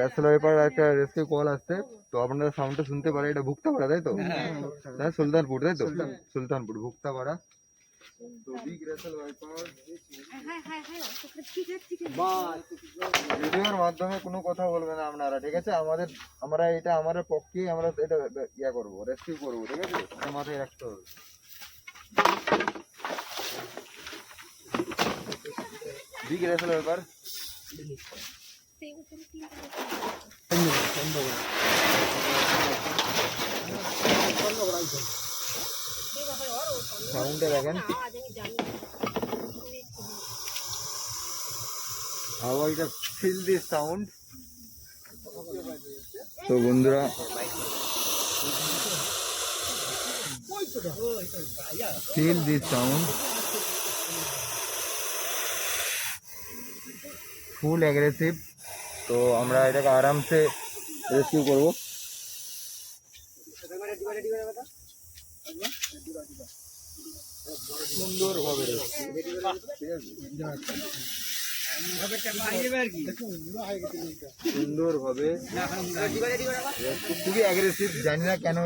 Rachel wiper একটা rescue call আসছে, তো আপনারা সাউন্ডটা শুনতে পারে, এটা ভুক্তাপাড়া তাই তো? হ্যাঁ, সুলতানপুর তাই তো? সুলতানপুর ভুক্তাপাড়া। তো বিগ রেসেল ওয়াইপার ভিডিওর মাধ্যমে কোনো কথা বলবেন না আপনারা, ঠিক আছে? আমরা এটা আমাদের পক্ষেই আমরা এটা ইয়া করবো, রেস্কিউ করবো, ঠিক আছে? এটা মাথায় রাখতে হবে। বিগ রেসেল ওয়াইপার সাউন্ডে দেখেন, আওয়াজটা ফিল দিস সাউন্ড। তো বন্ধুরা feel this sound, full aggressive. তো আমরা এটাকে আরামসে রেস্কিউ করবো। সুন্দরভাবে সুন্দরভাবে খুবই অ্যাগ্রেসিভ, জানি না কেন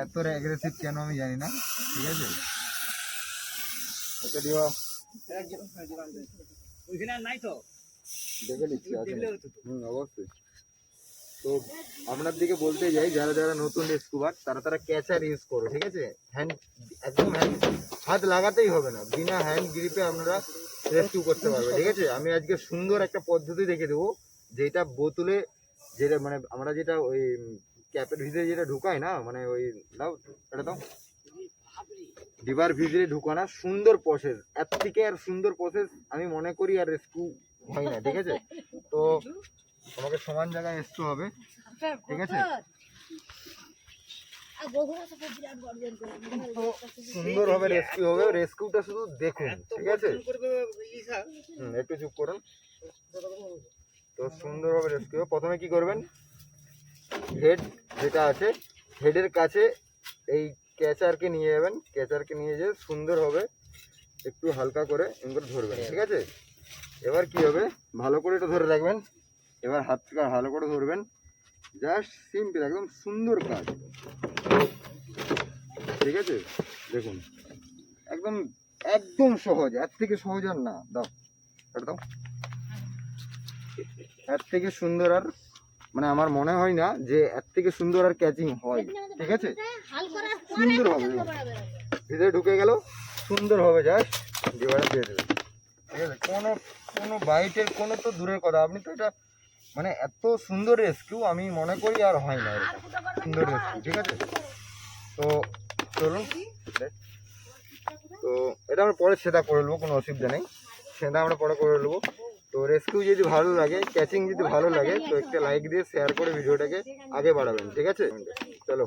এত অ্যাগ্রেসিভ, কেন আমি জানি না, ঠিক আছে? ওকে দিবা দেখে নিচ্ছি, অবশ্যই। তো আপনার দিকে বলতে যাই, যারা যারা নতুন স্কুবার তারা ক্যাচার ইউজ করো, ঠিক আছে? একদম হাত লাগাতেই হবে না, বিনা হ্যান্ড গ্রিপে আমরা রেস্কিউ করতে পারবো, ঠিক আছে? আমি আজকে সুন্দর একটা পদ্ধতি দেখে দেবো, যেটা বোতলে যেটা মানে আমরা যেটা ওই ক্যাপের ভিতরে যেটা ঢুকাই না, মানে ওই দাও এটা দাও, ডিবার ভিতরে ঢুকানো সুন্দর প্রসেস, এর থেকে আর সুন্দর প্রসেস আমি মনে করি আর রেস্কিউ হয় না, ঠিক আছে? তো তোমাকে সমান জায়গায় আসতে হবে, ঠিক আছে? সুন্দরভাবে রেস্কিউ হবে, রেস্কিউটা শুধু দেখুন, ঠিক আছে? একটু চুপ করুন। তো সুন্দরভাবে রেস্কিউ, প্রথমে কি করবেন, হেড যেটা আছে হেডের কাছে এই ক্যাচারকে নিয়ে যাবেন, ক্যাচারকে নিয়ে যেয়ে সুন্দরভাবে একটু হালকা করে এমন ধরবেন, ঠিক আছে? এবার কি হবে, ভালো করে এটা ধরে রাখবেন, এবার হাত থেকে ভালো করে ধরবেন, জাস্ট সিম্পল, একদম সুন্দর কাজ, ঠিক আছে? দেখুন একদম একদম সহজ, এর থেকে সহজ আর না। দাও এটা দাও, এর থেকে সুন্দর আর মানে আমার মনে হয় না যে এর থেকে সুন্দর আর ক্যাচিং হয়, ঠিক আছে? সুন্দর হবে, ভিতরে ঢুকে গেল সুন্দর হবে, জাস্ট ডিবারে দিয়ে দেবে, ঠিক আছে? কোনো বাইটের কোনো তো দূরের কথা, আপনি তো এটা মানে এত সুন্দর রেস্কিউ আমি মনে করি আর হয় না এরকম সুন্দর রেস্কিউ, ঠিক আছে? তো চলুন, তো এটা আমরা পরে সেটা করে নেবো, কোনো অসুবিধা নেই, সেটা আমরা পরে করে নেবো। তো রেস্কিউ যদি ভালো লাগে, ক্যাচিং যদি ভালো লাগে, তো একটা লাইক দিয়ে শেয়ার করে ভিডিওটাকে আগে বাড়াবেন, ঠিক আছে? চলো।